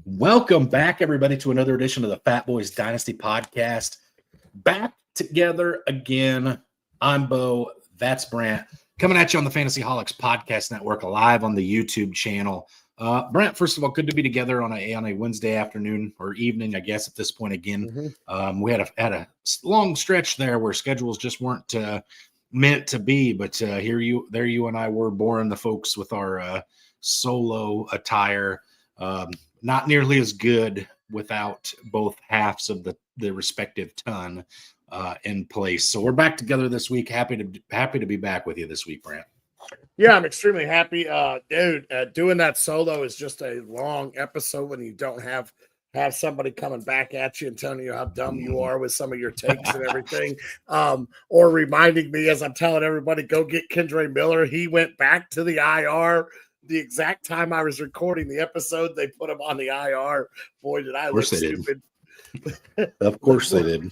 Welcome back, everybody, to another edition of the Fatboyz Dynasty Podcast. Back together again. I'm Bo. That's Brant. Coming at you on the Fantasyholics Podcast Network, live on the YouTube channel. Brant, first of all, good to be together on a Wednesday afternoon or evening, I guess, at this point again. We had a long stretch there where schedules just weren't meant to be, but there you and I were boring the folks with our solo attire. Not nearly as good without both halves of the respective ton in place. So we're back together this week. Happy to be back with you this week, Brant. Yeah, I'm extremely happy. Dude, doing that solo is just a long episode when you don't have somebody coming back at you and telling you how dumb you are with some of your takes and everything. Or reminding me as I'm telling everybody, go get Kendre Miller. He went back to the IR the exact time I was recording the episode. They put him on the IR. Boy, did I look stupid. Of course they did.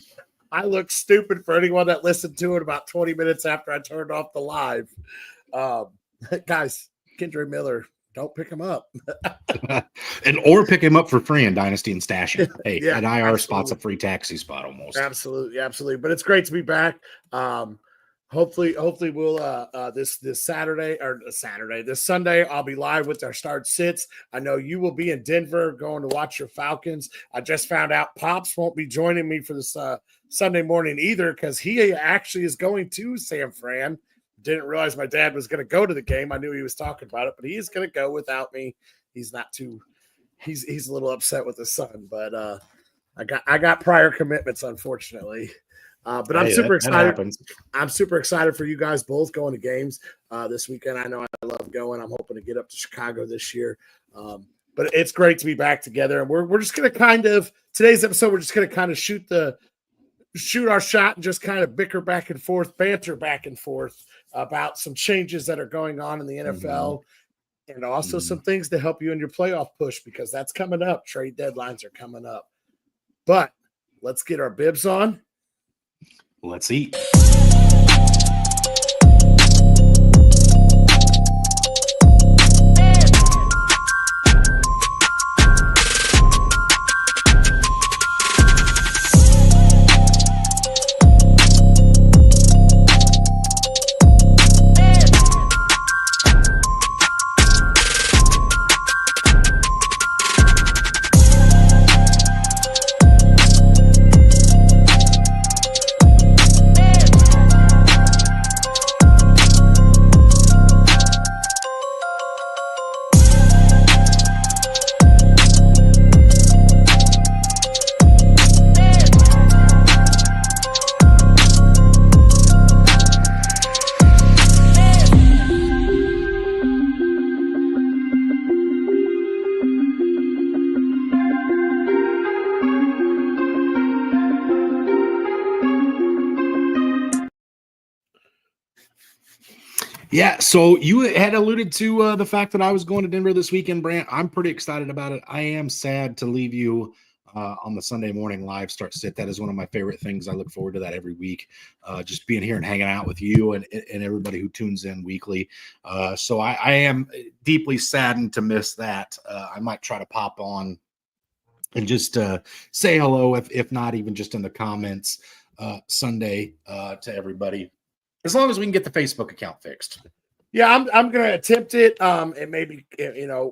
I look stupid for anyone that listened to it about 20 minutes after I turned off the live. Guys, Kendre Miller, don't pick him up. or pick him up for free in Dynasty and stash him. Hey, yeah, an IR spot's a free taxi spot almost. Absolutely. But it's great to be back. Hopefully we'll this Sunday, I'll be live with our start sits. I know you will be in Denver going to watch your Falcons. I just found out Pops won't be joining me for this Sunday morning either because he actually is going to San Fran. Didn't realize my dad was going to go to the game. I knew he was talking about it, but he is going to go without me. He's not too. He's a little upset with his son, but I got prior commitments, unfortunately. But I'm super excited. I'm super excited for you guys both going to games this weekend. I know I love going. I'm hoping to get up to Chicago this year. But it's great to be back together. And we're just going to today's episode, we're just going to kind of shoot our shot and just kind of bicker back and forth, banter back and forth about some changes that are going on in the NFL and also some things to help you in your playoff push because that's coming up. Trade deadlines are coming up. But let's get our bibs on. Let's eat. Yeah, so you had alluded to the fact that I was going to Denver this weekend, Brant. I'm pretty excited about it. I am sad to leave you on the Sunday morning live start sit. That is one of my favorite things. I look forward to that every week, just being here and hanging out with you and everybody who tunes in weekly. So I am deeply saddened to miss that. I might try to pop on and just say hello, if not even just in the comments Sunday to everybody. As long as we can get the Facebook account fixed. Yeah, I'm going to attempt it. And maybe,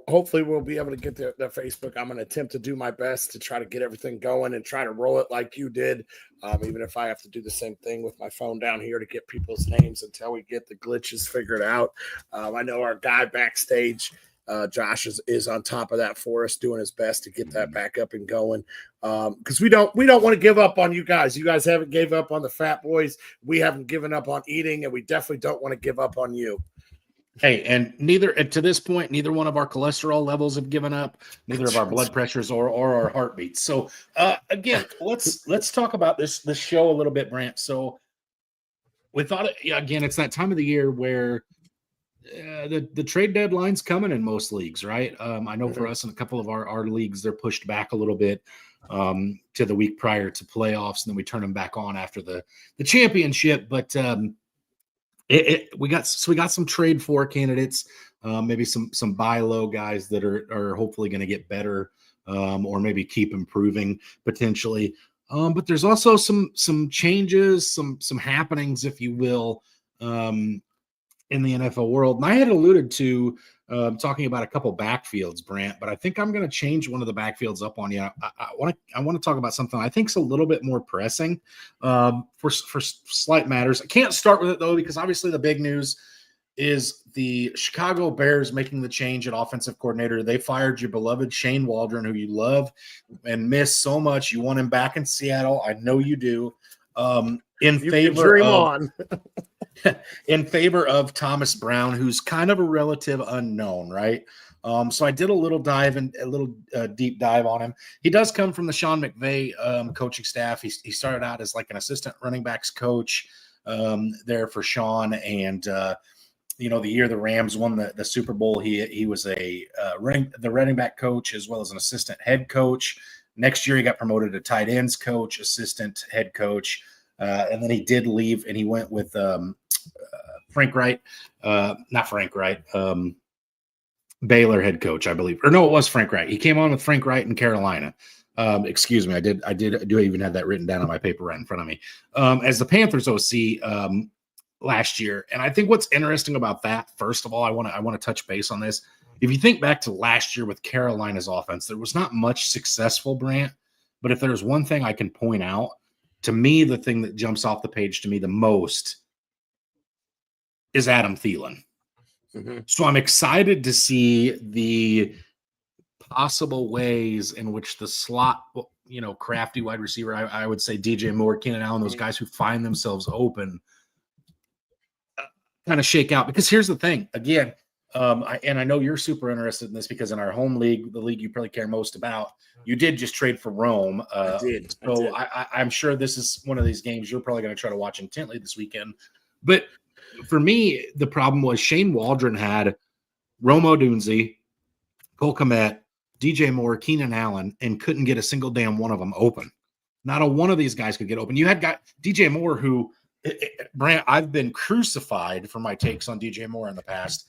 hopefully we'll be able to get the Facebook. I'm going to attempt to do my best to try to get everything going and try to roll it like you did. Even if I have to do the same thing with my phone down here to get people's names until we get the glitches figured out. I know our guy backstage, Josh is on top of that for us, doing his best to get that back up and going. Because we don't want to give up on you guys. You guys haven't gave up on the Fatboyz. We haven't given up on eating, and we definitely don't want to give up on you. Hey, and to this point, neither one of our cholesterol levels have given up, neither of our blood pressures or our heartbeats. So again, let's talk about this show a little bit, Brant. So we thought, again, it's that time of the year where the trade deadline's coming in most leagues, right? I know for us in a couple of our leagues, they're pushed back a little bit to the week prior to playoffs, and then we turn them back on after the championship. But we got some trade for candidates. maybe some buy low guys that are hopefully going to get better, or maybe keep improving potentially. But there's also some changes, some happenings, if you will, in the NFL world. And I had alluded to talking about a couple backfields, Brant, but I think I'm going to change one of the backfields up on you. I want to talk about something I think is a little bit more pressing for slight matters. I can't start with it though, because obviously the big news is the Chicago Bears making the change at offensive coordinator. They fired your beloved Shane Waldron, who you love and miss so much. You want him back in Seattle. I know you do. In favor of Thomas Brown, who's kind of a relative unknown, right? So I did a little deep dive on him. He does come from the Sean McVay coaching staff. He started out as like an assistant running backs coach there for Sean, and the year the Rams won the Super Bowl, he was the running back coach as well as an assistant head coach. Next year, he got promoted to tight ends coach, assistant head coach, and then he did leave and he went with Frank Wright, not Frank Wright, Baylor head coach, I believe, or no, it was Frank Wright. He came on with Frank Wright in Carolina. Excuse me, I do even have that written down on my paper right in front of me, as the Panthers OC last year. And I think what's interesting about that, first of all, I want to touch base on this. If you think back to last year with Carolina's offense, there was not much successful, Brant, but if there's one thing I can point out, to me, the thing that jumps off the page to me the most is Adam Thielen. Mm-hmm. So I'm excited to see the possible ways in which the slot, crafty wide receiver, I would say DJ Moore, Keenan Allen, those guys who find themselves open, kind of shake out. Because here's the thing, again, I know you're super interested in this because in our home league, the league you probably care most about, you did just trade for Rome. I did. So I'm sure this is one of these games you're probably going to try to watch intently this weekend. But for me, the problem was Shane Waldron had Rome Odunze, Cole Kmet, DJ Moore, Keenan Allen, and couldn't get a single damn one of them open. Not a one of these guys could get open. You had DJ Moore, who, Brant, I've been crucified for my takes on DJ Moore in the past,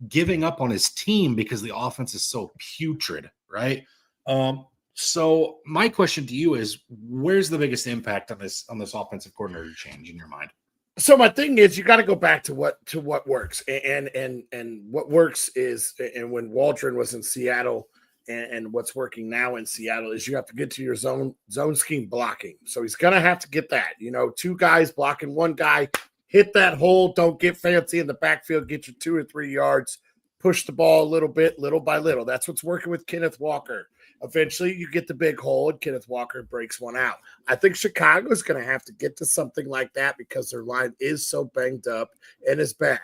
giving up on his team because the offense is so putrid, right? So my question to you is, where's the biggest impact on this offensive coordinator change in your mind? So my thing is, you got to go back to what works, and what works is, and when Waldron was in Seattle, and what's working now in Seattle is you have to get to your zone scheme blocking. So he's gonna have to get that. Two guys blocking one guy, hit that hole. Don't get fancy in the backfield. Get your 2 or 3 yards. Push the ball a little bit, little by little. That's what's working with Kenneth Walker. Eventually, you get the big hole, and Kenneth Walker breaks one out. I think Chicago is going to have to get to something like that because their line is so banged up and is bad.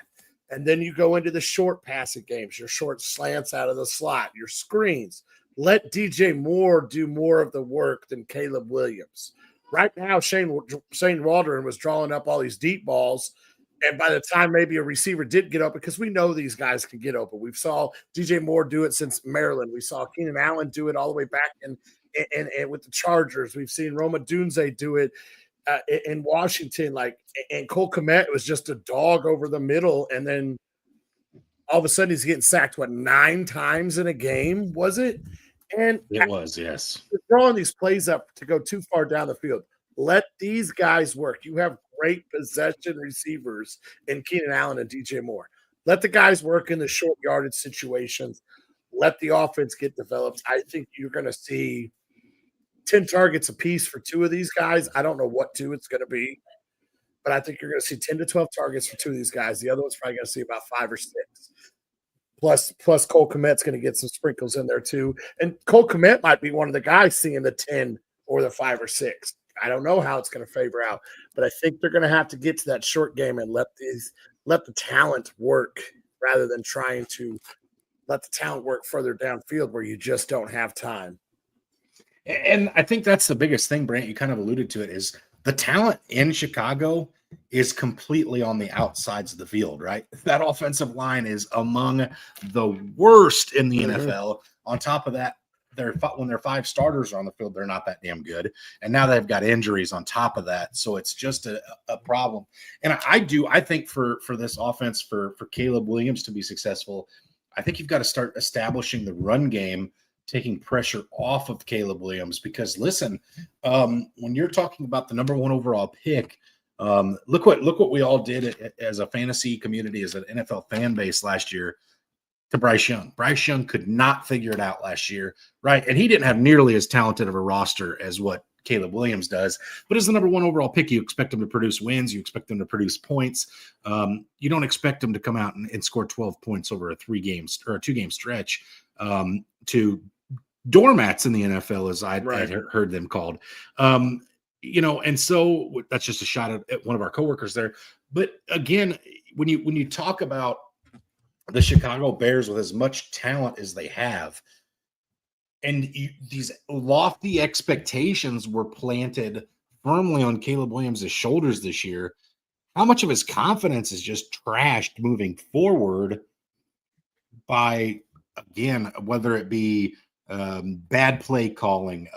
And then you go into the short passing games, your short slants out of the slot, your screens. Let DJ Moore do more of the work than Caleb Williams. Right now, Shane Waldron was drawing up all these deep balls, and by the time maybe a receiver did get open, because we know these guys can get open. We saw DJ Moore do it since Maryland. We saw Keenan Allen do it all the way back and with the Chargers. We've seen Rome Odunze do it in Washington. And Cole Kmet was just a dog over the middle, and then all of a sudden he's getting sacked 9 times in a game, was it? And it was, yes. Throwing these plays up to go too far down the field. Let these guys work. You have great possession receivers in Keenan Allen and DJ Moore. Let the guys work in the short yardage situations. Let the offense get developed. I think you're going to see 10 targets apiece for 2 of these guys. I don't know what 2 it's going to be, but I think you're going to see 10 to 12 targets for 2 of these guys. The other one's probably going to see about 5 or 6. Plus Cole Kmet's going to get some sprinkles in there too. And Cole Kmet might be one of the guys seeing the 10 or the 5 or 6. I don't know how it's going to favor out, but I think they're going to have to get to that short game and let the talent work rather than trying to let the talent work further downfield where you just don't have time. And I think that's the biggest thing, Brant, you kind of alluded to it, is the talent in Chicago is completely on the outsides of the field, right? That offensive line is among the worst in the NFL. On top of that, when their 5 starters are on the field, they're not that damn good. And now they've got injuries on top of that. So it's just a problem. And I think for this offense, for Caleb Williams to be successful, I think you've got to start establishing the run game, taking pressure off of Caleb Williams. Because listen, when you're talking about the number 1 overall pick, look what we all did as a fantasy community, as an NFL fan base last year to Bryce Young. Bryce Young could not figure it out last year, right? And he didn't have nearly as talented of a roster as what Caleb Williams does. But as the number 1 overall pick, you expect him to produce wins. You expect him to produce points. You don't expect him to come out and score 12 points over a 2-game stretch to doormats in the NFL, as I'd heard them called. And so that's just a shot at one of our coworkers there. But again, when you talk about the Chicago Bears with as much talent as they have, and these lofty expectations were planted firmly on Caleb Williams' shoulders this year, how much of his confidence is just trashed moving forward by, again, whether it be bad play calling,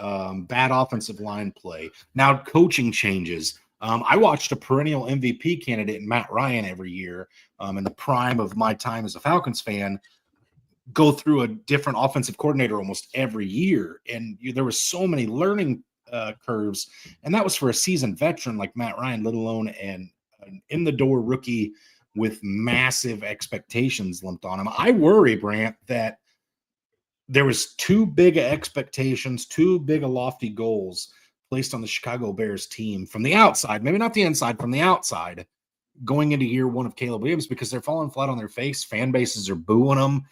bad offensive line play, now coaching changes. I watched a perennial MVP candidate in Matt Ryan every year in the prime of my time as a Falcons fan go through a different offensive coordinator almost every year. And there was so many learning curves. And that was for a seasoned veteran like Matt Ryan, let alone an in-the-door rookie with massive expectations lumped on him. I worry, Brant, that there was too big of expectations, too big of lofty goals placed on the Chicago Bears team from the outside, maybe not the inside, from the outside, going into year 1 of Caleb Williams, because they're falling flat on their face. Fan bases are booing them.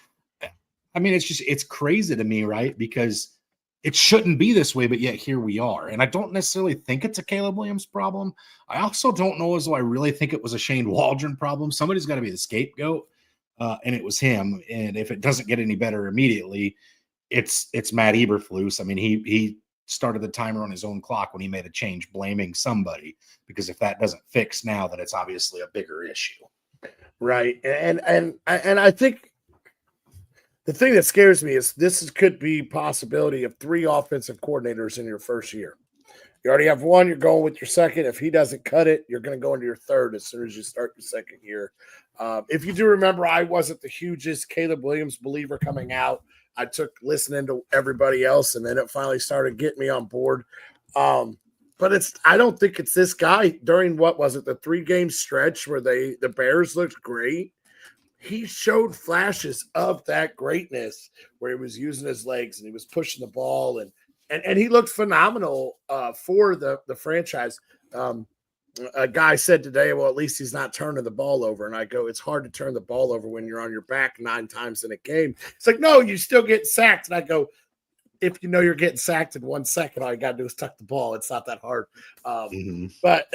I mean, it's crazy to me, right? Because it shouldn't be this way, but yet here we are. And I don't necessarily think it's a Caleb Williams problem. I also don't know as though I really think it was a Shane Waldron problem. Somebody's got to be the scapegoat, and it was him. And if it doesn't get any better immediately, it's Matt Eberflus. I mean, he started the timer on his own clock when he made a change, blaming somebody, because if that doesn't fix now, then it's obviously a bigger issue. Right. And I think the thing that scares me is could be possibility of 3 offensive coordinators in your first year. You already have 1, you're going with your second. If he doesn't cut it, you're going to go into your third as soon as you start your second year. If you do remember, I wasn't the hugest Caleb Williams believer coming out. I took listening to everybody else, and then it finally started getting me on board. But I don't think it's this guy. During what was it, the 3-game stretch where the Bears looked great, he showed flashes of that greatness where he was using his legs and he was pushing the ball and he looked phenomenal for the franchise. A guy said today, well, at least he's not turning the ball over. And I go, it's hard to turn the ball over when you're on your back 9 times in a game. It's like, no, you still get sacked. And I go, if you know you're getting sacked in 1 second, all you got to do is tuck the ball. It's not that hard. But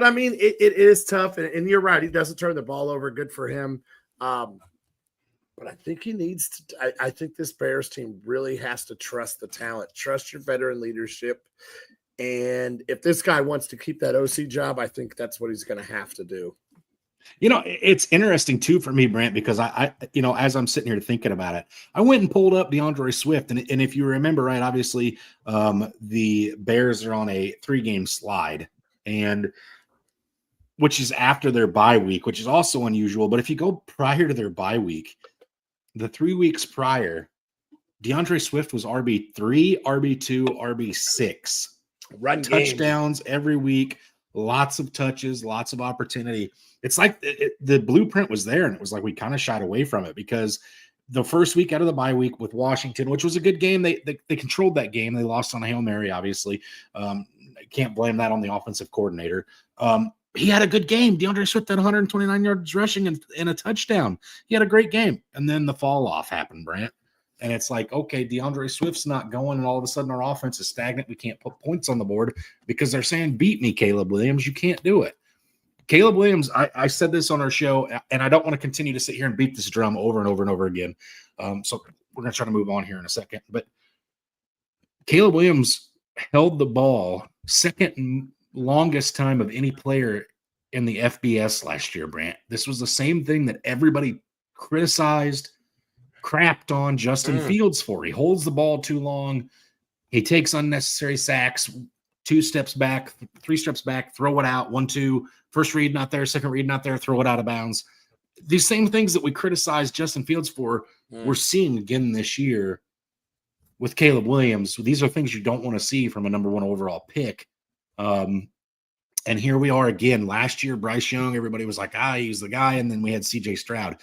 I mean, it is tough. And you're right. He doesn't turn the ball over. Good for him. But I think he needs to. I think this Bears team really has to trust the talent, trust your veteran leadership. And if this guy wants to keep that OC job, I think that's what he's going to have to do. It's interesting too for me, Brant, because I as I'm sitting here thinking about it, I went and pulled up DeAndre Swift. And if you remember, right, obviously the Bears are on a 3-game slide, and which is after their bye week, which is also unusual. But if you go prior to their bye week, the 3 weeks prior, DeAndre Swift was RB3, RB2, RB6. Run touchdowns every week, lots of touches, lots of opportunity. It's like the blueprint was there, and it was like we kind of shied away from it because the first week out of the bye week with Washington, which was a good game, they controlled that game. They lost on a Hail Mary, obviously. Can't blame that on the offensive coordinator. He had a good game. DeAndre Swift had 129 yards rushing and a touchdown. He had a great game. And then the fall off happened, Brant. And it's like, okay, DeAndre Swift's not going, and all of a sudden our offense is stagnant. We can't put points on the board because they're saying, beat me, Caleb Williams. You can't do it. Caleb Williams, I said this on our show, and I don't want to continue to sit here and beat this drum over and over and over again. So we're going to try to move on here in a second. But Caleb Williams held the ball second longest time of any player in the FBS last year, Brant. This was the same thing that everybody criticized crapped on Justin Fields for. He holds the ball too long. He takes unnecessary sacks, 2 steps back, 3 steps back, throw it out, 1, 2, first read not there, second read not there, throw it out of bounds. These same things that we criticized Justin Fields for, we're seeing again this year with Caleb Williams. These are things you don't want to see from a number 1 overall pick. And here we are again. Last year, Bryce Young, everybody was like, he's the guy. And then we had CJ Stroud.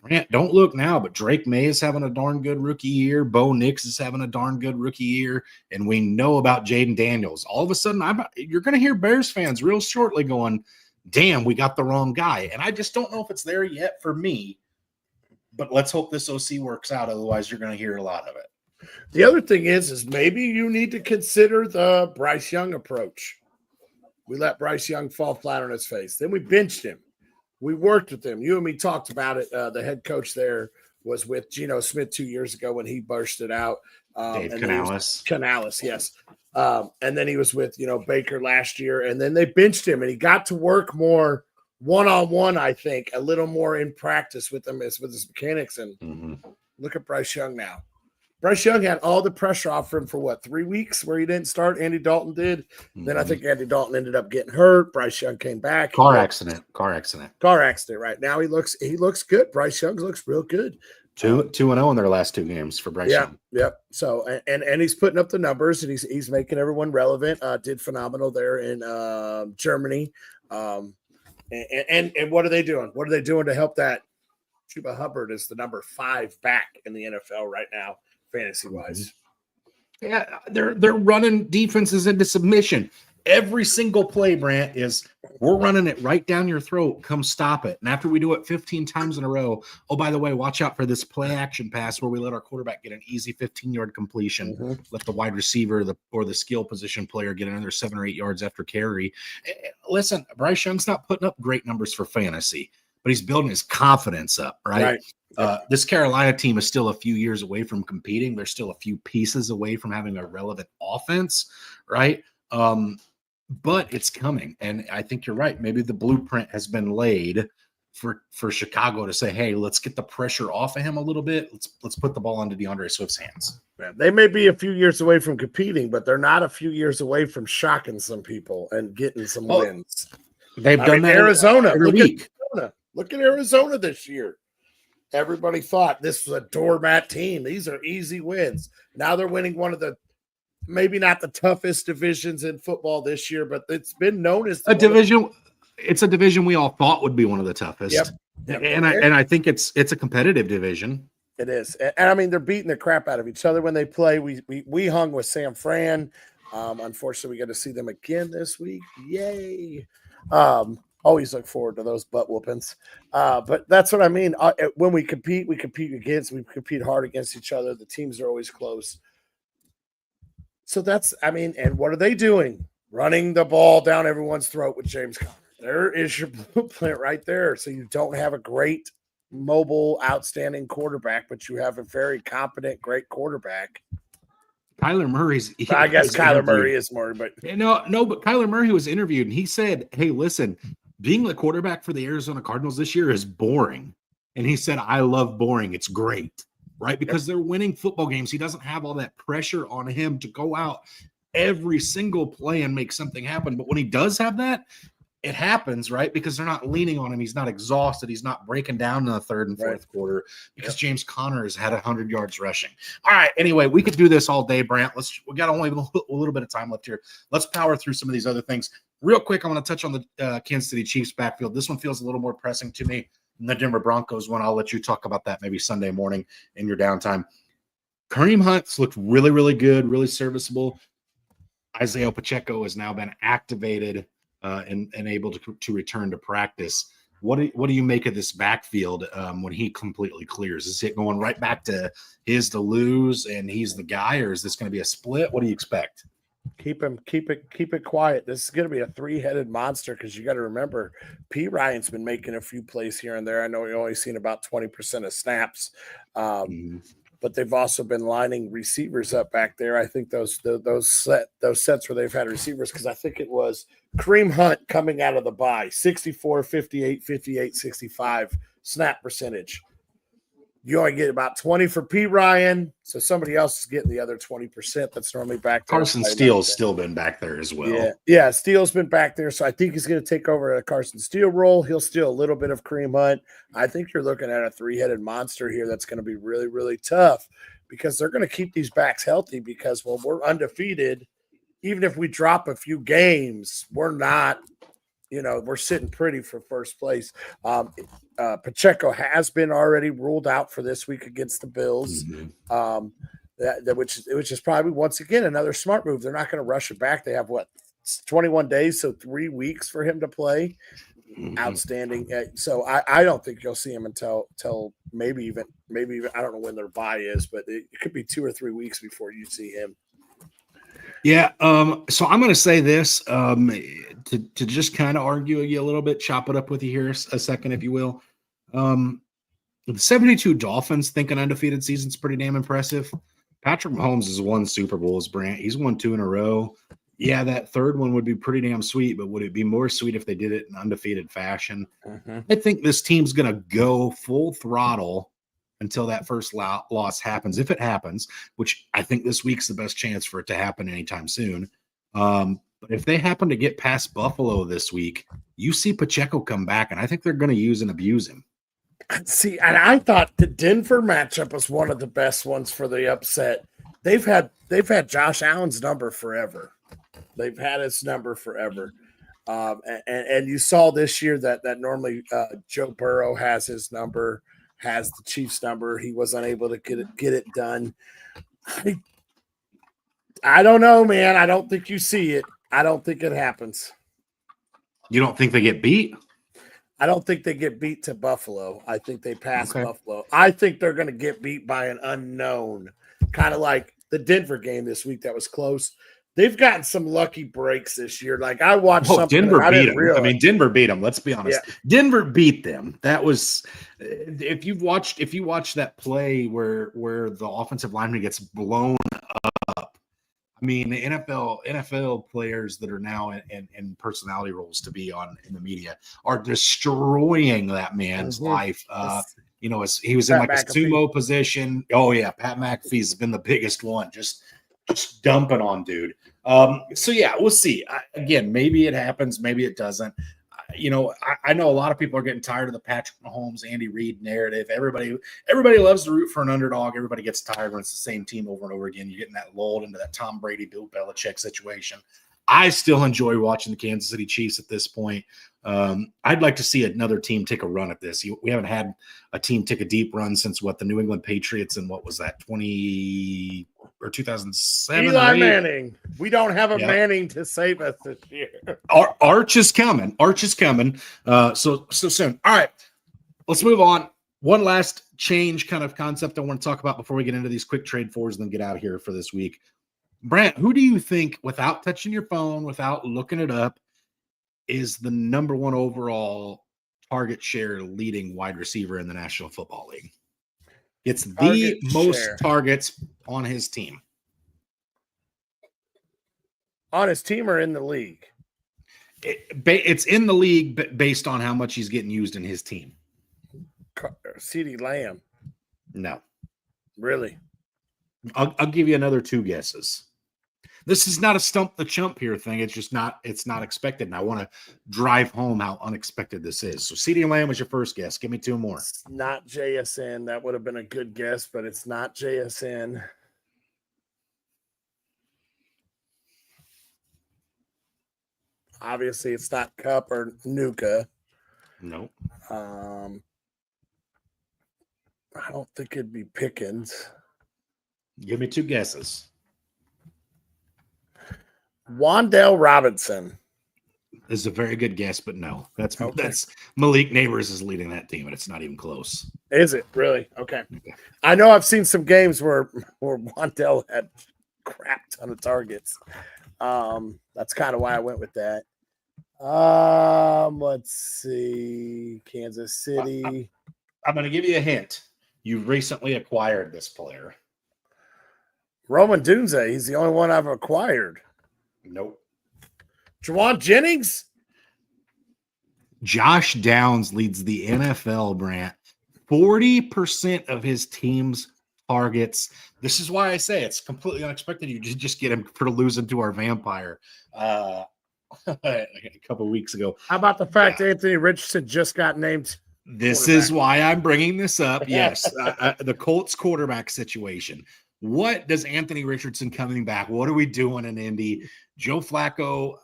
Brant, don't look now, but Drake May is having a darn good rookie year. Bo Nix is having a darn good rookie year. And we know about Jaden Daniels. All of a sudden, you're going to hear Bears fans real shortly going, damn, we got the wrong guy. And I just don't know if it's there yet for me. But let's hope this OC works out. Otherwise, you're going to hear a lot of it. The other thing is maybe you need to consider the Bryce Young approach. We let Bryce Young fall flat on his face. Then we benched him. We worked with him. You and me talked about it. The head coach there was with Geno Smith 2 years ago when he bursted out. Dave Canales. Canales, yes. And then he was with, Baker last year. And then they benched him, and he got to work more one-on-one, I think, a little more in practice with him with his mechanics. And look at Bryce Young now. Bryce Young had all the pressure off him for 3 weeks where he didn't start. Andy Dalton did. Then I think Andy Dalton ended up getting hurt. Bryce Young came back. Car accident. Right now he looks good. Bryce Young looks real good. 2-0 in their last 2 games for Bryce Young. Yep. So and he's putting up the numbers, and he's making everyone relevant. Did phenomenal there in Germany. And what are they doing? What are they doing to help that? Chuba Hubbard is the number 5 back in the NFL right now, fantasy wise. Yeah, they're running defenses into submission. Every single play, Brant, is we're running it right down your throat. Come stop it. And after we do it 15 times in a row, oh, by the way, watch out for this play action pass where we let our quarterback get an easy 15-yard completion. Let the wide receiver or the skill position player get another 7 or 8 yards after carry. Listen, Bryce Young's not putting up great numbers for fantasy, but he's building his confidence up, right? This Carolina team is still a few years away from competing. They're still a few pieces away from having a relevant offense, right? But it's coming, and I think you're right. Maybe the blueprint has been laid for Chicago to say, hey, let's get the pressure off of him a little bit. Let's put the ball into DeAndre Swift's hands. They may be a few years away from competing, but they're not a few years away from shocking some people and getting some wins. They've done that Arizona every week. Look at Arizona this year. Everybody thought this was a doormat team. These are easy wins. Now they're winning one of the maybe not the toughest divisions in football this year, but it's been known as a division. It's a division we all thought would be one of the toughest. Yep. And I think it's a competitive division. It is. And I mean, they're beating the crap out of each other when they play. We hung with San Fran. Unfortunately, we got to see them again this week. Yay. Always look forward to those butt whoopings. But that's what I mean. When we compete hard against each other. The teams are always close. So and what are they doing? Running the ball down everyone's throat with James Conner. There is your blueprint right there. So you don't have a great, mobile, outstanding quarterback, but you have a very competent, great quarterback. Kyler Murray's. I guess Kyler Murray is more, but no, but Kyler Murray was interviewed and he said, "Hey, listen, being the quarterback for the Arizona Cardinals this year is boring." And he said, "I love boring. It's great." Right? Because they're winning football games. He doesn't have all that pressure on him to go out every single play and make something happen. But when he does have that, it happens, right? Because they're not leaning on him. He's not exhausted. He's not breaking down in the third and fourth quarter because James Conner has had 100 yards rushing. All right. Anyway, we could do this all day, Brant. We got only a little bit of time left here. Let's power through some of these other things. Real quick, I want to touch on the Kansas City Chiefs backfield. This one feels a little more pressing to me. And the Denver Broncos one, I'll let you talk about that maybe Sunday morning in your downtime. Kareem Hunt's looked really, really good, really serviceable. Isaiah Pacheco has now been activated and able to return to practice. What do you make of this backfield when he completely clears? Is it going right back to his to lose and he's the guy, or is this going to be a split? What do you expect? Keep it quiet. This is going to be a 3-headed monster because you got to remember, P. Ryan's been making a few plays here and there. I know we've only seen about 20% of snaps, but they've also been lining receivers up back there. I think those sets where they've had receivers, because I think it was Kareem Hunt coming out of the bye, 64, 58, 58, 65 snap percentage. You only get about 20 for P. Ryan, so somebody else is getting the other 20% that's normally back there. Carson Steele's still been back there as well. Yeah, Steele's been back there, so I think he's going to take over a Carson Steele role. He'll steal a little bit of Kareem Hunt. I think you're looking at a three-headed monster here that's going to be really, really tough because they're going to keep these backs healthy because, well, we're undefeated. Even if we drop a few games, we're not – we're sitting pretty for first place. Pacheco has been already ruled out for this week against the Bills, which is probably, once again, another smart move. They're not going to rush it back. They have, 21 days, so 3 weeks for him to play. Outstanding. So I don't think you'll see him until maybe even I don't know when their bye is, but it could be 2 or 3 weeks before you see him. Yeah. So I'm going to say this to just kind of argue you a little bit, chop it up with you here a second, if you will. The 72 Dolphins think an undefeated season's pretty damn impressive. Patrick Mahomes has won Super Bowls, Brant. He's won 2 in a row. Yeah, that third one would be pretty damn sweet, but would it be more sweet if they did it in undefeated fashion? I think this team's going to go full throttle until that first loss happens, if it happens, which I think this week's the best chance for it to happen anytime soon. But if they happen to get past Buffalo this week, you see Pacheco come back, and I think they're going to use and abuse him. See, and I thought the Denver matchup was one of the best ones for the upset. They've had Josh Allen's number forever. They've had his number forever. And you saw this year that normally Joe Burrow has his number, has the Chiefs number. He was unable to get it done. I don't know, man. I don't think you see it. I don't think it happens. You don't think they get beat? I don't think they get beat to Buffalo. I think they pass Buffalo. I think they're going to get beat by an unknown, kind of like the Denver game this week that was close. They've gotten some lucky breaks this year. Like I watched something. Denver beat them. I mean, Denver beat them. Let's be honest. Yeah. Denver beat them. That was if you watch that play where the offensive lineman gets blown up. I mean, the NFL players that are now in personality roles to be in the media are destroying that man's life. He was in like a sumo position. Oh yeah, Pat McAfee's been the biggest one. Just dumping on dude. So yeah, we'll see. Again, maybe it happens, maybe it doesn't. I know a lot of people are getting tired of the Patrick Mahomes, Andy Reid narrative. Everybody loves to root for an underdog. Everybody gets tired when it's the same team over and over again. You're getting that lulled into that Tom Brady, Bill Belichick situation. I still enjoy watching the Kansas City Chiefs at this point. I'd like to see another team take a run at this. We haven't had a team take a deep run since the New England Patriots and what was that, 2007? Eli Manning. We don't have a Manning to save us this year. Arch is coming. So soon. All right, let's move on. One last change kind of concept I want to talk about before we get into these quick trade fours and then get out of here for this week. Brant, who do you think, without touching your phone, without looking it up, is the number one overall target share leading wide receiver in the National Football League? It's the most targets on his team. On his team or in the league? It's in the league based on how much he's getting used in his team. CeeDee Lamb. No. Really? I'll give you another 2 guesses. This is not a stump the chump here thing. It's not expected. And I want to drive home how unexpected this is. So CeeDee Lamb was your first guess. Give me 2 more. It's not JSN. That would have been a good guess, but it's not JSN. Obviously, it's not Cup or Nuka. No. I don't think it'd be Pickens. Give me 2 guesses. Wan'Dale Robinson is a very good guess, but no. That's Malik Neighbors is leading that team, and it's not even close. Is it really? Okay. I know I've seen some games where Wan'Dale had crap ton of targets. That's kind of why I went with that. Let's see. Kansas City. I'm going to give you a hint. You recently acquired this player. Roman Dunze. He's the only one I've acquired. Nope. Juwan Jennings? Josh Downs leads the NFL, Brant. 40% of his team's targets. This is why I say it's completely unexpected. You just get him for losing to our vampire a couple of weeks ago. How about the fact Anthony Richardson just got named? This is why I'm bringing this up. Yes, the Colts quarterback situation. What does Anthony Richardson coming back? What are we doing in Indy? Joe Flacco,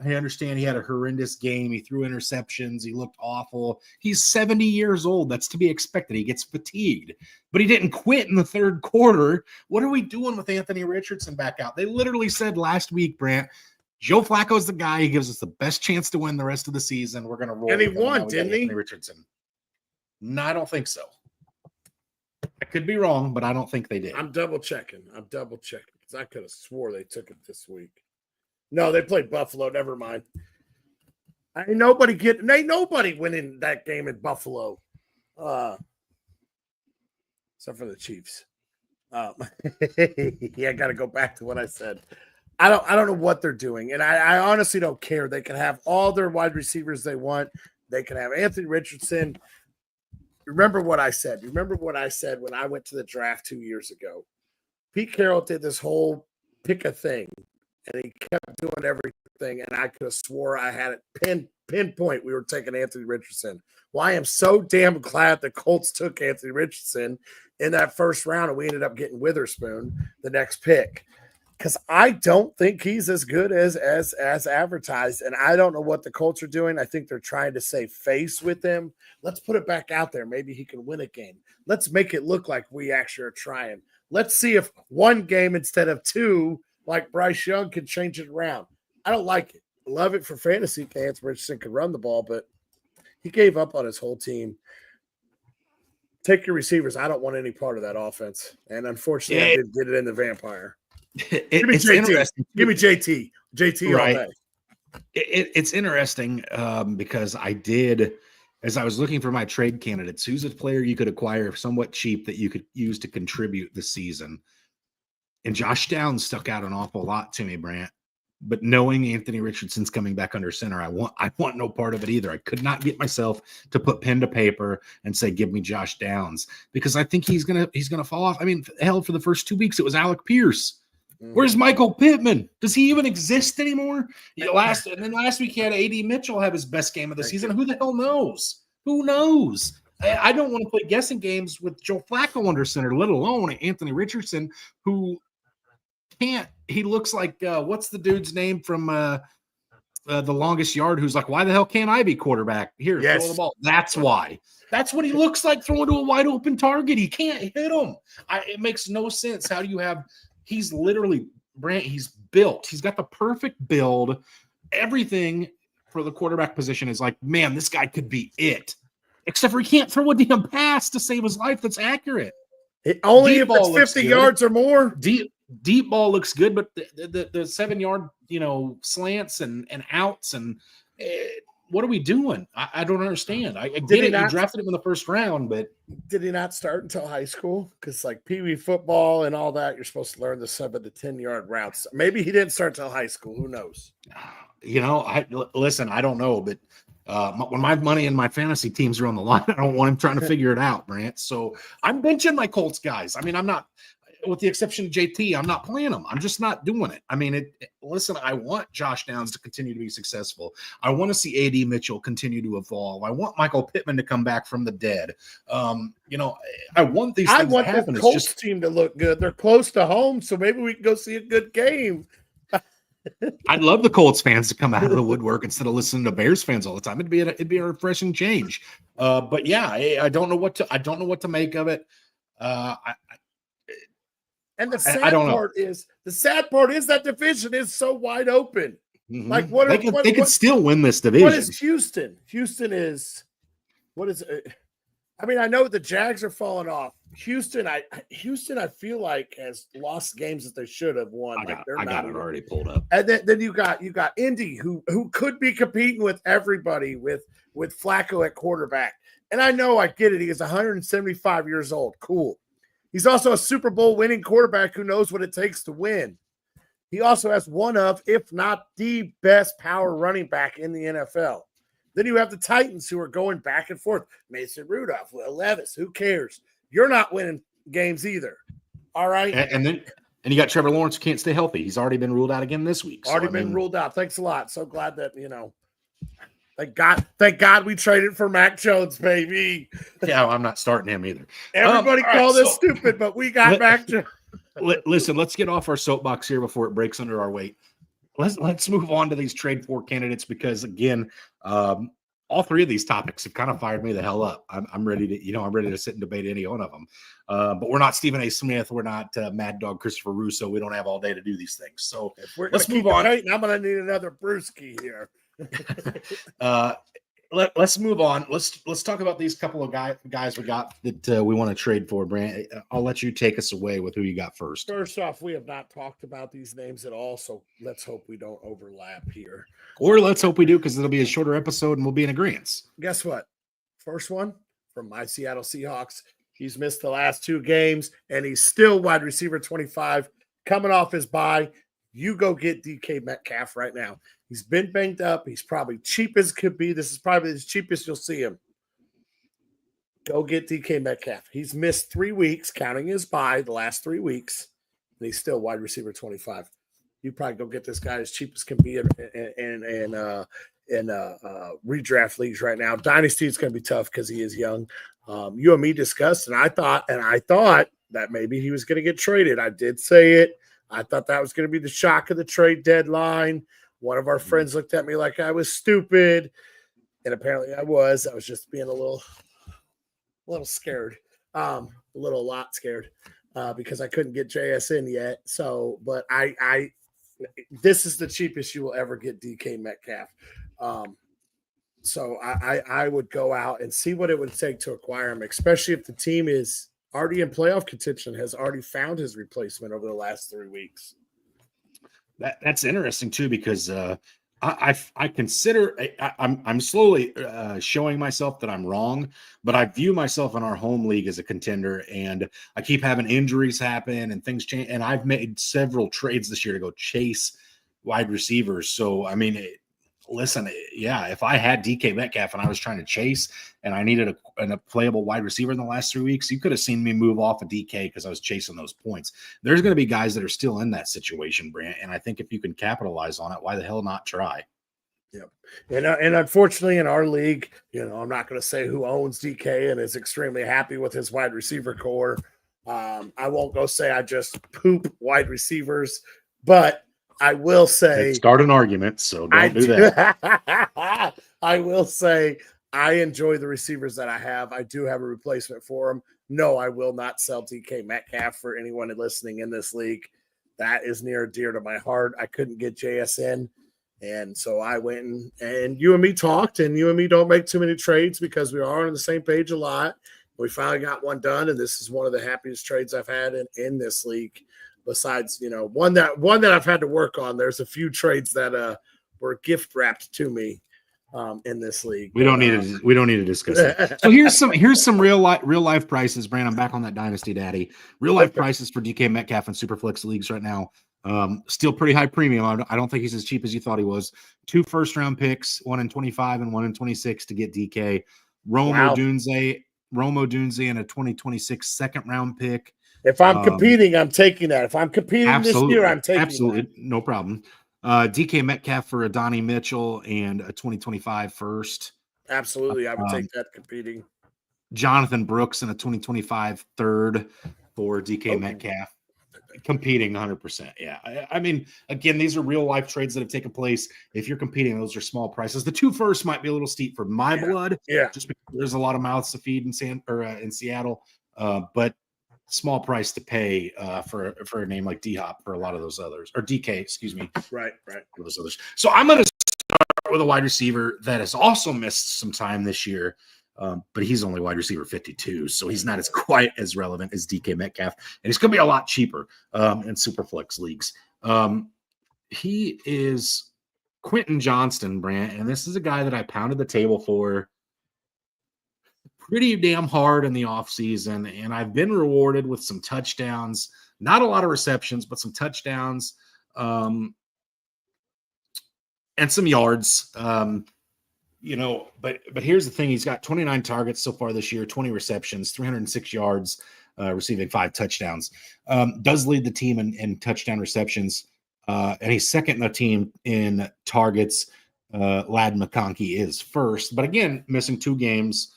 I understand he had a horrendous game. He threw interceptions. He looked awful. He's 70 years old. That's to be expected. He gets fatigued, but he didn't quit in the third quarter. What are we doing with Anthony Richardson back out? They literally said last week, Brant, Joe Flacco's the guy. He gives us the best chance to win the rest of the season. We're going to roll. And he won, didn't he? Anthony Richardson. No, I don't think so. I could be wrong, but I don't think they did. I'm double checking because I could have swore they took it this week. No, they played Buffalo. Never mind. Ain't nobody winning that game in Buffalo. Except for the Chiefs. Yeah, I got to go back to what I said. I don't know what they're doing, and I honestly don't care. They can have all their wide receivers they want. They can have Anthony Richardson. Remember what I said. Remember what I said when I went to the draft 2 years ago. Pete Carroll did this whole pick a thing, and he kept doing everything, and I could have swore I had it pinpoint we were taking Anthony Richardson. Well, I am so damn glad the Colts took Anthony Richardson in that first round, and we ended up getting Witherspoon the next pick. Because I don't think he's as good as advertised, and I don't know what the Colts are doing. I think they're trying to save face with him. Let's put it back out there. Maybe he can win a game. Let's make it look like we actually are trying. Let's see if one game instead of two, like Bryce Young, can change it around. I don't like it. I love it for fantasy. Anthony Richardson could run the ball, but he gave up on his whole team. Take your receivers. I don't want any part of that offense. And unfortunately, I did get it in the vampire. Give me JT. Interesting. Give me JT. JT right. all day. It's interesting because I did, as I was looking for my trade candidates, who's a player you could acquire somewhat cheap that you could use to contribute this season. And Josh Downs stuck out an awful lot to me, Brant. But knowing Anthony Richardson's coming back under center, I want no part of it either. I could not get myself to put pen to paper and say, give me Josh Downs, because I think he's gonna fall off. I mean, hell, for the first 2 weeks, it was Alec Pierce. Where's Michael Pittman? Does he even exist anymore? Last week he had A.D. Mitchell have his best game of the season. Who the hell knows? Who knows? I don't want to play guessing games with Joe Flacco under center, let alone Anthony Richardson, who can't. He looks like what's the dude's name from The Longest Yard? Who's like, why the hell can't I be quarterback? Here, throw the ball. That's why. That's what he looks like throwing to a wide open target. He can't hit him. It makes no sense. How do you have? He's literally, Brant, he's built. He's got the perfect build. Everything for the quarterback position is like, man, this guy could be it. Except for he can't throw a damn pass to save his life that's accurate. Only if it's 50 yards or more. Deep ball looks good, but the 7-yard, slants and outs and what are we doing? I don't understand. I get it. You drafted him in the first round, but did he not start until high school? Because like Pee Wee football and all that, you're supposed to learn the 7 to 10-yard routes. Maybe he didn't start until high school. Who knows? Listen, I don't know, but when my money and my fantasy teams are on the line, I don't want him trying to figure it out, Brant. So I'm benching my Colts guys. I mean, I'm not. With the exception of JT, I'm not playing them. I'm just not doing it. I mean, listen, I want Josh Downs to continue to be successful. I want to see A.D. Mitchell continue to evolve. I want Michael Pittman to come back from the dead. I want these things to happen. The Colts team to look good. They're close to home, so maybe we can go see a good game. I'd love the Colts fans to come out of the woodwork instead of listening to Bears fans all the time. It'd be a refreshing change. But yeah, I don't know what to make of it. And the sad part is that division is so wide open. Mm-hmm. Like they could still win this division. What is Houston? I mean, I know the Jags are falling off. Houston, I feel like has lost games that they should have won. I got it already pulled up. And then you got Indy, who could be competing with everybody with Flacco at quarterback. And I know I get it. He is 175 years old. Cool. He's also a Super Bowl winning quarterback who knows what it takes to win. He also has one of, if not the best power running back in the NFL. Then you have the Titans who are going back and forth. Mason Rudolph, Will Levis, who cares? You're not winning games either. All right. And then you got Trevor Lawrence who can't stay healthy. He's already been ruled out again this week. Already been ruled out. Thanks a lot. So glad that, thank God we traded for Mac Jones, baby. Yeah, I'm not starting him either. Everybody call this stupid, but we got Mac Jones. Listen, let's get off our soapbox here before it breaks under our weight. Let's move on to these trade for candidates because again, all three of these topics have kind of fired me the hell up. I'm ready to sit and debate any one of them. But we're not Stephen A. Smith. We're not Mad Dog Christopher Russo. We don't have all day to do these things. So let's move on. I'm going to need another brewski here. Let's move on. Let's talk about these couple of guys we got that we want to trade for. Brant, I'll let you take us away with who you got first. First off, we have not talked about these names at all, so let's hope we don't overlap here. Or let's hope we do because it'll be a shorter episode and we'll be in agreement. Guess what? First one from my Seattle Seahawks. He's missed the last 2 games, and he's still wide receiver 25, coming off his bye. You go get DK Metcalf right now. He's been banged up. He's probably cheap as could be. This is probably the cheapest you'll see him. Go get DK Metcalf. He's missed 3 weeks, counting his bye, the last 3 weeks, and he's still wide receiver 25. You probably go get this guy as cheap as can be in redraft leagues right now. Dynasty is going to be tough because he is young. You and me discussed, and I thought that maybe he was going to get traded. I did say it. I thought that was going to be the shock of the trade deadline. One of our friends looked at me like I was stupid, and apparently I was. I was just being a little scared, a lot scared, because I couldn't get JSN yet. So, but this is the cheapest you will ever get DK Metcalf. So I would go out and see what it would take to acquire him, especially if the team is already in playoff contention, has already found his replacement over the last 3 weeks. That's interesting too, because I consider I'm slowly showing myself that I'm wrong, but I view myself in our home league as a contender, and I keep having injuries happen and things change. And I've made several trades this year to go chase wide receivers. So I mean, listen, yeah, if I had DK Metcalf and I was trying to chase and I needed a playable wide receiver in the last 3 weeks, you could have seen me move off of DK because I was chasing those points. There's going to be guys that are still in that situation, Brant, and I think if you can capitalize on it, why the hell not try? Yep. And unfortunately in our league, I'm not going to say who owns DK and is extremely happy with his wide receiver core. I won't go say I just poop wide receivers, but I will say start an argument, so don't do that. I will say I enjoy the receivers that I have. I do have a replacement for them. No, I will not sell DK Metcalf for anyone listening in this league. That is near and dear to my heart. I couldn't get JSN, and so I went and you and me talked, and you and me don't make too many trades because we are on the same page a lot. We finally got one done, and this is one of the happiest trades I've had in this league. Besides, one that I've had to work on. There's a few trades that were gift wrapped to me in this league. We don't need to discuss that. So here's some real life prices, Brand. I'm back on that Dynasty Daddy. Real life prices for DK Metcalf in Superflex leagues right now. Still pretty high premium. I don't think he's as cheap as you thought he was. 2 first-round picks, 1 in 25 and 1 in 26 to get DK. Romo Dunze and a 2026 second-round pick. If I'm competing, I'm taking that. If I'm competing this year, I'm taking absolutely that. No problem. DK Metcalf for Adonai Mitchell and a 2025 first. Absolutely, I would take that competing. Jonathan Brooks and a 2025 third for DK Metcalf. Competing 100%. Yeah. I mean, again, these are real life trades that have taken place. If you're competing, those are small prices. The 2 first might be a little steep for my blood. Yeah. Just because there's a lot of mouths to feed in Seattle. But small price to pay for a name like D-Hop for a lot of those others, or DK, excuse me. Right. For those others. So I'm going to start with a wide receiver that has also missed some time this year, but he's only wide receiver 52, so he's not as quite as relevant as DK Metcalf, and he's going to be a lot cheaper in Superflex leagues. He is Quentin Johnston, Brant, and this is a guy that I pounded the table for pretty damn hard in the offseason, and I've been rewarded with some touchdowns, not a lot of receptions, but some touchdowns and some yards. but here's the thing. He's got 29 targets so far this year, 20 receptions, 306 yards, receiving 5 touchdowns. Does lead the team in touchdown receptions, and he's second in the team in targets. Lad McConkey is first, but again, missing 2 games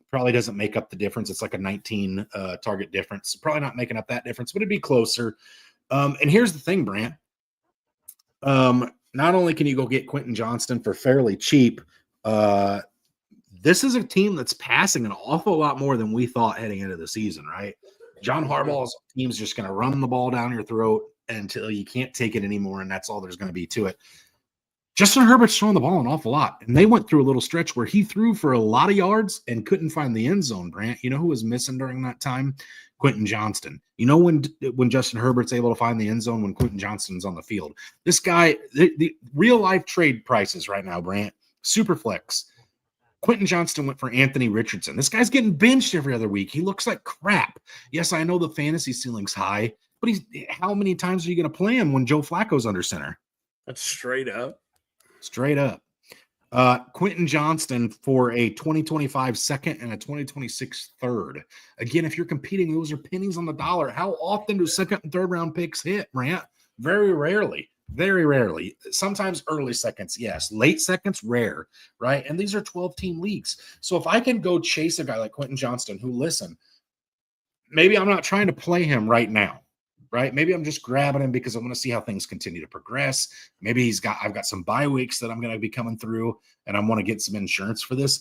probably doesn't make up the difference. It's like a 19 target difference. Probably not making up that difference, but it'd be closer. And here's the thing, Brant. Not only can you go get Quentin Johnston for fairly cheap, this is a team that's passing an awful lot more than we thought heading into the season, right? John Harbaugh's team's just going to run the ball down your throat until you can't take it anymore, and that's all there's going to be to it. Justin Herbert's throwing the ball an awful lot, and they went through a little stretch where he threw for a lot of yards and couldn't find the end zone, Brant. You know who was missing during that time? Quentin Johnston. You know when Justin Herbert's able to find the end zone? When Quentin Johnston's on the field. This guy, the real-life trade prices right now, Brant, super flex. Quentin Johnston went for Anthony Richardson. This guy's getting benched every other week. He looks like crap. Yes, I know the fantasy ceiling's high, but how many times are you going to play him when Joe Flacco's under center? That's straight up. Straight up. Quentin Johnston for a 2025 second and a 2026 third. Again, if you're competing, those are pennies on the dollar. How often do second and third round picks hit, Brant? Very rarely. Very rarely. Sometimes early seconds, yes. Late seconds, rare, right? And these are 12-team leagues. So if I can go chase a guy like Quentin Johnston, who, listen, maybe I'm not trying to play him right now, right? Maybe I'm just grabbing him because I want to see how things continue to progress. Maybe I've got some bye weeks that I'm going to be coming through, and I want to get some insurance for this.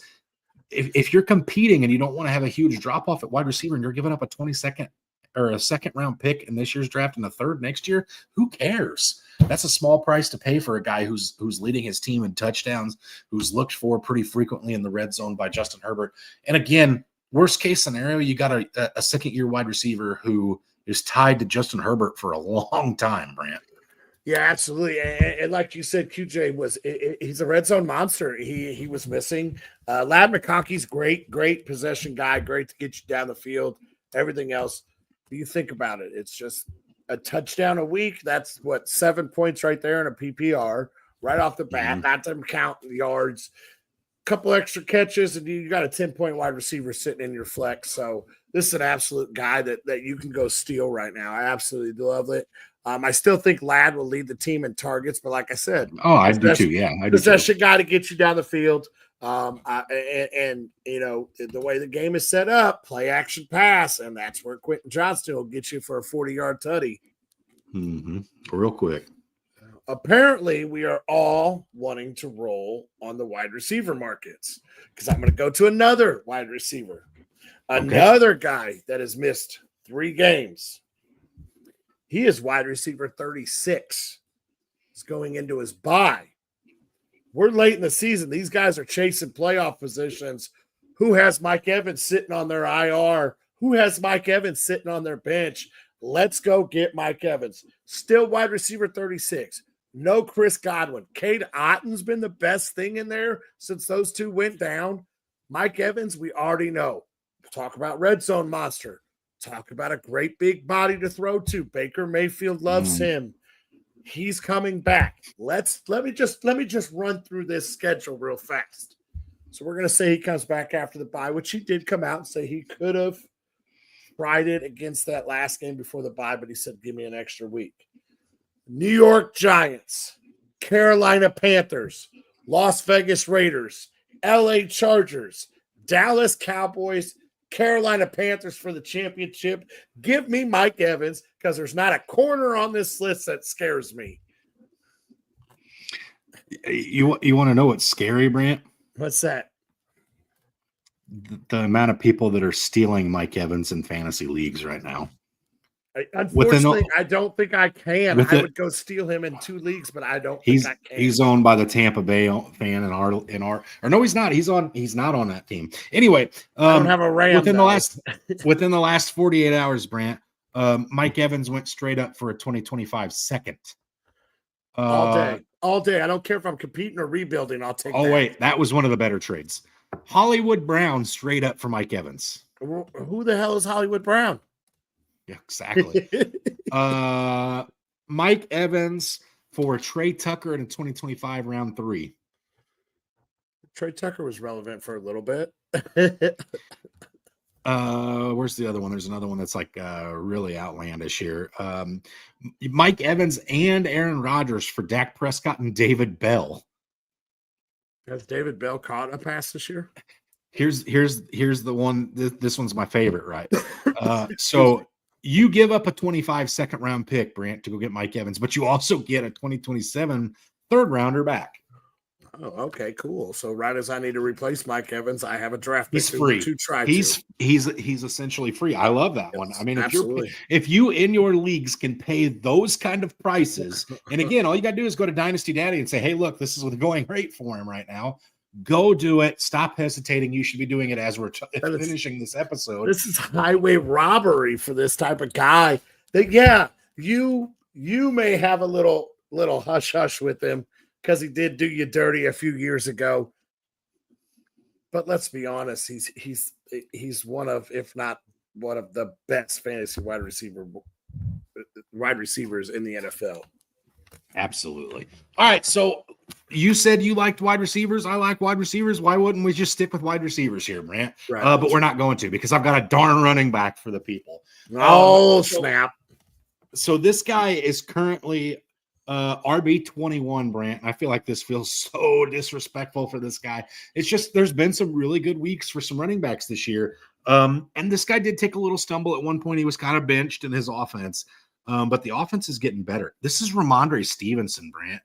If you're competing and you don't want to have a huge drop off at wide receiver, and you're giving up a 22nd or a second round pick in this year's draft and a third next year, who cares? That's a small price to pay for a guy who's leading his team in touchdowns, who's looked for pretty frequently in the red zone by Justin Herbert. And again, worst case scenario, you got a second year wide receiver who is tied to Justin Herbert for a long time, Brant. Yeah, absolutely. And like you said, QJ he's a red zone monster. He was missing. Lad McConkey's great possession guy, great to get you down the field. Everything else, you think about it, it's just a touchdown a week. That's 7 points right there in a PPR right off the bat. Not to count the yards, couple extra catches, and you got a 10-point wide receiver sitting in your flex. So this is an absolute guy that you can go steal right now. I absolutely love it. I still think Ladd will lead the team in targets, but like I said, I do too. Yeah, I do. Possession guy to get you down the field. And you know, the way the game is set up, play action pass, and that's where Quentin Johnston will get you for a 40-yard tutty. Real quick. Apparently, we are all wanting to roll on the wide receiver markets because I'm going to go to another wide receiver, another guy that has missed 3 games. He is wide receiver 36. He's going into his bye. We're late in the season. These guys are chasing playoff positions. Who has Mike Evans sitting on their IR? Who has Mike Evans sitting on their bench? Let's go get Mike Evans. Still wide receiver 36. No Chris Godwin. Cade Otton's been the best thing in there since those two went down. Mike Evans, we already know. Talk about red zone monster. Talk about a great big body to throw to. Baker Mayfield loves him. He's coming back. Let me just run through this schedule real fast. So we're going to say he comes back after the bye, which he did come out and say he could have tried it against that last game before the bye, but he said, give me an extra week. New York Giants, Carolina Panthers, Las Vegas Raiders, LA Chargers, Dallas Cowboys, Carolina Panthers for the championship. Give me Mike Evans because there's not a corner on this list that scares me. You want to know what's scary, Brant? What's that? The amount of people that are stealing Mike Evans in fantasy leagues right now. Unfortunately, I don't think I can. I would go steal him in 2 leagues, but I don't think I can. He's owned by the Tampa Bay fan or no, he's not. He's not on that team. Anyway, I don't have a Ram within the last 48 hours, Brant, Mike Evans went straight up for a 2025 second. All day. I don't care if I'm competing or rebuilding. I'll take. Wait, that was one of the better trades. Hollywood Brown straight up for Mike Evans. Who the hell is Hollywood Brown? Yeah, exactly. Mike Evans for Trey Tucker in 2025 round 3. Trey Tucker was relevant for a little bit. Where's the other one? There's another one that's like really outlandish here. Mike Evans and Aaron Rodgers for Dak Prescott and David Bell. Has David Bell caught a pass this year? Here's the one. This one's my favorite, right? So you give up a 25 second round pick, Brant, to go get Mike Evans, but you also get a 2027 third rounder back. Oh, okay, cool. So right as I need to replace Mike Evans, I have a draft pick He's free. to try. He's essentially free. I love that one. I mean, absolutely. if you in your leagues can pay those kind of prices, and again, all you got to do is go to Dynasty Daddy and say, "Hey, look, this is the going rate for him right now." Go do it. Stop hesitating. You should be doing it as we're finishing this episode. This is highway robbery for this type of guy. That yeah, you may have a little hush hush with him, because he did do you dirty a few years ago. But let's be honest, he's one of, if not one of the best fantasy wide receivers in the NFL. Absolutely. All right. So you said you liked wide receivers. I like wide receivers. Why wouldn't we just stick with wide receivers here, Brant? Right. But we're not going to, because I've got a darn running back for the people. Snap. So this guy is currently RB21, Brant. I feel like this feels so disrespectful for this guy. It's just there's been some really good weeks for some running backs this year. And this guy did take a little stumble at one point. He was kind of benched in his offense. But the offense is getting better. This is Ramondre Stevenson, Brant.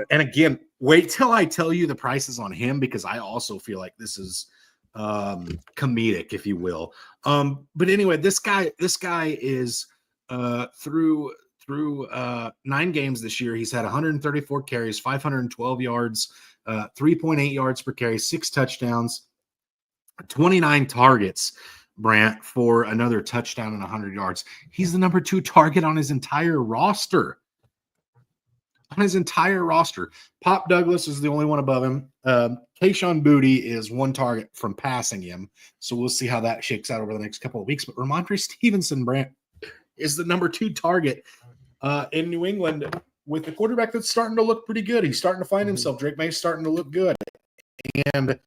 And again, wait till I tell you the prices on him, because I also feel like this is comedic, if you will. But anyway, this guy is through 9 games this year. He's had 134 carries, 512 yards, 3.8 yards per carry, 6 touchdowns, 29 targets, Brant, for another touchdown and 100 yards. He's the number 2 target on his entire roster. Pop Douglas is the only one above him. Kayshon Boutte is 1 target from passing him. So we'll see how that shakes out over the next couple of weeks. But Ramondre Stevenson, Brant, is the number 2 target in New England, with the quarterback that's starting to look pretty good. He's starting to find himself. Drake May's starting to look good. And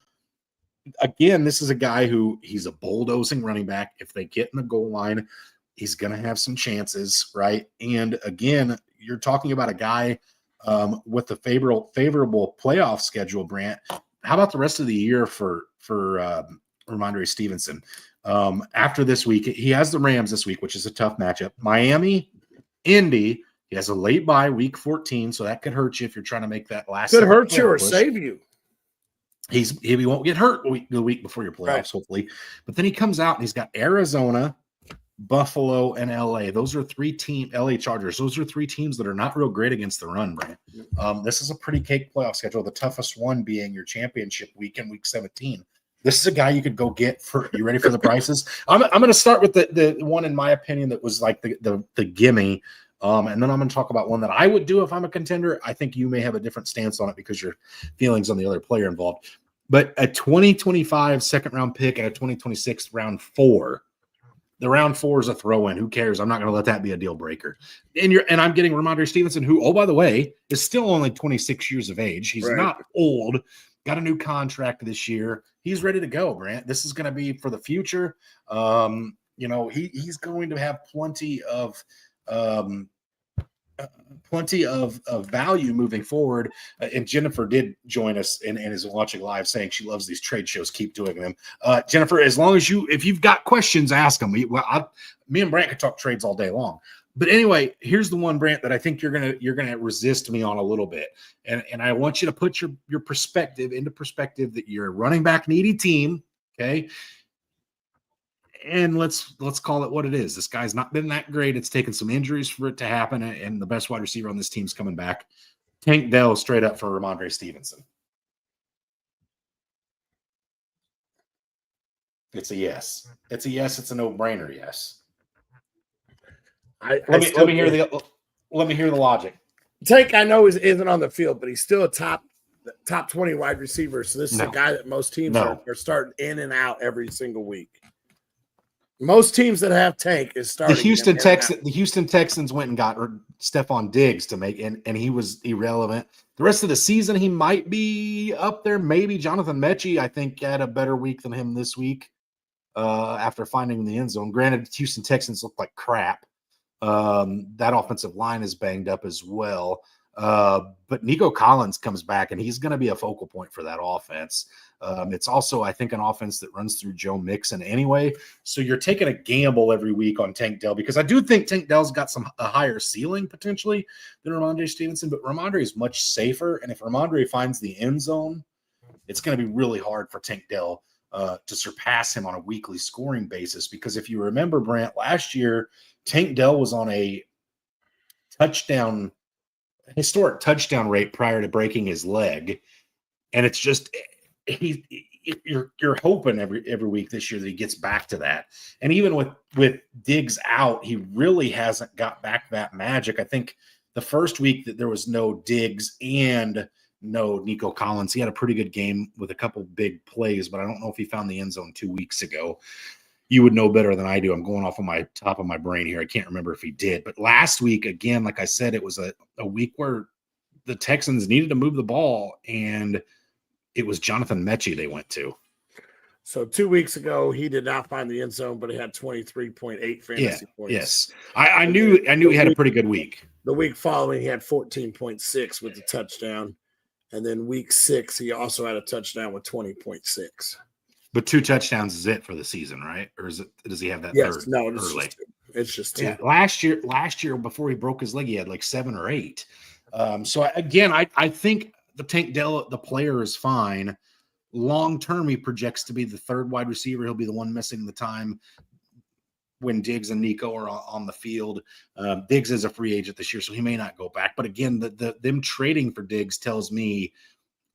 again, this is a guy who he's a bulldozing running back. If they get in the goal line, he's going to have some chances, right? And again, you're talking about a guy with a favorable playoff schedule, Brant. How about the rest of the year for Ramondre Stevenson? After this week, he has the Rams this week, which is a tough matchup. Miami, Indy. He has a late bye, week 14, so that could hurt you if you're trying to make that last. Could hurt you or save you. He won't get hurt the week before your playoffs, right, hopefully. But then he comes out and he's got Arizona, Buffalo, and LA. Those are 3 teams. LA Chargers. Those are 3 teams that are not real great against the run, Brant. This is a pretty cake playoff schedule. The toughest one being your championship weekend, week 17. This is a guy you could go get for. You ready for the prices? I'm going to start with the one, in my opinion, that was like the gimme. And then I'm going to talk about one that I would do if I'm a contender. I think you may have a different stance on it because your feelings on the other player involved. But a 2025 second round pick and a 2026 round 4. The round 4 is a throw-in. Who cares? I'm not going to let that be a deal breaker. And I'm getting Ramondre Stevenson, who, oh, by the way, is still only 26 years of age. He's not old. Got a new contract this year. He's ready to go, Brant. This is going to be for the future. He's going to have plenty of value moving forward. And Jennifer did join us and is watching live, saying she loves these trade shows. Keep doing them. Jennifer, as long as if you've got questions, ask them. Me and Brant could talk trades all day long. But anyway, here's the one, Brant, that I think you're gonna resist me on a little bit. And I want you to put your perspective into perspective that you're a running back needy team. Okay. And let's call it what it is. This guy's not been that great. It's taken some injuries for it to happen, and the best wide receiver on this team's coming back. Tank Dell straight up for Ramondre Stevenson. It's a yes. It's a yes. It's a no-brainer yes. Let me hear the logic. Tank, I know, isn't on the field, but he's still a top 20 wide receiver. So this is a guy that most teams are starting in and out every single week. Most teams that have Tank is starting. The Houston Texans went and got Stephon Diggs to make, and he was irrelevant. The rest of the season, he might be up there. Maybe Jonathan Mechie, I think, had a better week than him this week after finding the end zone. Granted, Houston Texans look like crap. That offensive line is banged up as well. But Nico Collins comes back, and he's going to be a focal point for that offense. It's also, I think, an offense that runs through Joe Mixon anyway. So you're taking a gamble every week on Tank Dell, because I do think Tank Dell's got a higher ceiling potentially than Ramondre Stevenson, but Ramondre is much safer. And if Ramondre finds the end zone, it's going to be really hard for Tank Dell to surpass him on a weekly scoring basis. Because if you remember, Brant, last year, Tank Dell was on a historic touchdown rate prior to breaking his leg. And it's just, you're hoping every week this year that he gets back to that. And even with Diggs out, he really hasn't got back that magic. I think the first week that there was no Diggs and no Nico Collins, he had a pretty good game with a couple big plays, but I don't know if he found the end zone 2 weeks ago. You would know better than I do. I'm going off on my top of my brain here. I can't remember if he did. But last week, again, like I said, it was a week where the Texans needed to move the ball, and it was Jonathan Mechie they went to. So 2 weeks ago, he did not find the end zone, but he had 23.8 fantasy points. Yes. I knew he had a pretty good week. The week following, he had 14.6 with the touchdown. And then week 6, he also had a touchdown with 20.6. But 2 touchdowns is it for the season, right? Or does he have that yes, third? No, it's just 2. Yeah, last year before he broke his leg, he had like 7 or 8. So again, I think the Tank Dell, the player, is fine. Long term, he projects to be the third wide receiver. He'll be the one missing the time when Diggs and Nico are on the field. Diggs is a free agent this year, so he may not go back. But again, them trading for Diggs tells me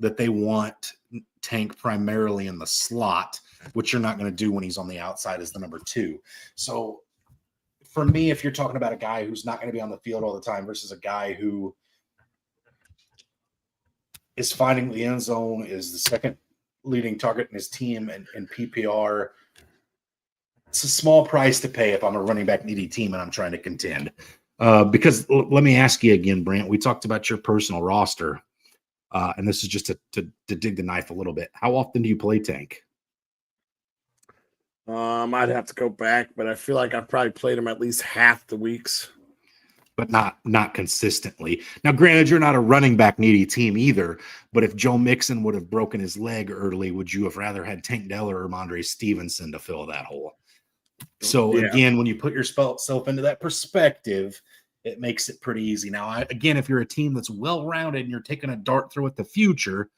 that they want Tank primarily in the slot, which you're not going to do when he's on the outside as the number 2. So for me, if you're talking about a guy who's not going to be on the field all the time versus a guy who is finding the end zone, is the second leading target in his team and PPR, it's a small price to pay if I'm a running back needy team and I'm trying to contend. Because let me ask you again, Brant, we talked about your personal roster. And this is just to dig the knife a little bit. How often do you play Tank? I'd have to go back, but I feel like I've probably played him at least half the weeks. But not consistently. Now, granted, you're not a running back needy team either, but if Joe Mixon would have broken his leg early, would you have rather had Tank Dell or Ramondre Stevenson to fill that hole? So, Again, when you put yourself into that perspective, it makes it pretty easy. Now, again, if you're a team that's well-rounded and you're taking a dart through at the future,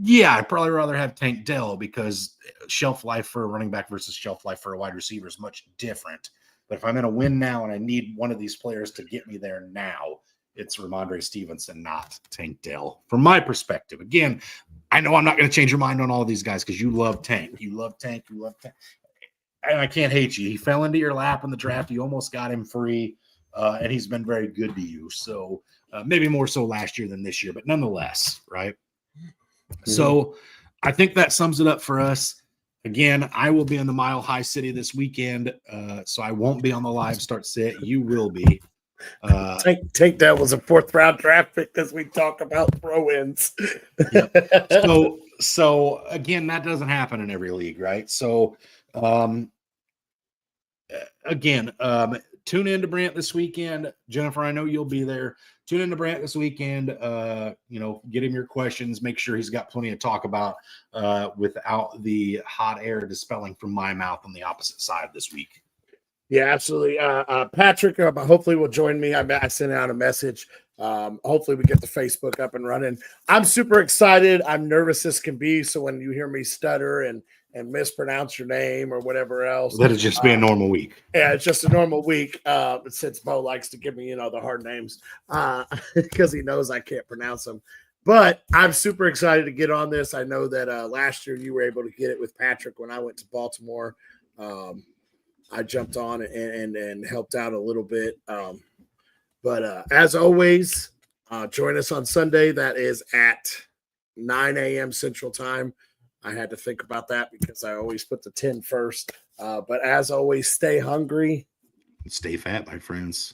yeah, I'd probably rather have Tank Dell, because shelf life for a running back versus shelf life for a wide receiver is much different. But if I'm in a win now and I need one of these players to get me there now, it's Ramondre Stevenson, not Tank Dell. From my perspective, again, I know I'm not going to change your mind on all of these guys because you love Tank. You love Tank. And I can't hate you. He fell into your lap in the draft. You almost got him free. And he's been very good to you. So maybe more so last year than this year, but nonetheless, right? Mm-hmm. So I think that sums it up for us. Again, I will be in the Mile High City this weekend, so I won't be on the live start sit. You will be. Tank that was a 4th round draft pick as we talk about throw-ins. Yep. So again, that doesn't happen in every league, right? So again, tune in to Brant this weekend. Jennifer, I know you'll be there. Tune in to Brant this weekend. Get him your questions. Make sure he's got plenty to talk about without the hot air dispelling from my mouth on the opposite side this week. Yeah, absolutely. Patrick, hopefully will join me. I sent out a message. Hopefully we get the Facebook up and running. I'm super excited. I'm nervous as can be. So when you hear me stutter and mispronounce your name or whatever else, that'll just be a normal week. Yeah, it's just a normal week. Since Bo likes to give me, the hard names because he knows I can't pronounce them. But I'm super excited to get on this. I know that last year you were able to get it with Patrick when I went to Baltimore. I jumped on and helped out a little bit. But as always, join us on Sunday. That is at 9 a.m. Central Time. I had to think about that because I always put the 10 first. But as always, stay hungry. Stay fat, my friends.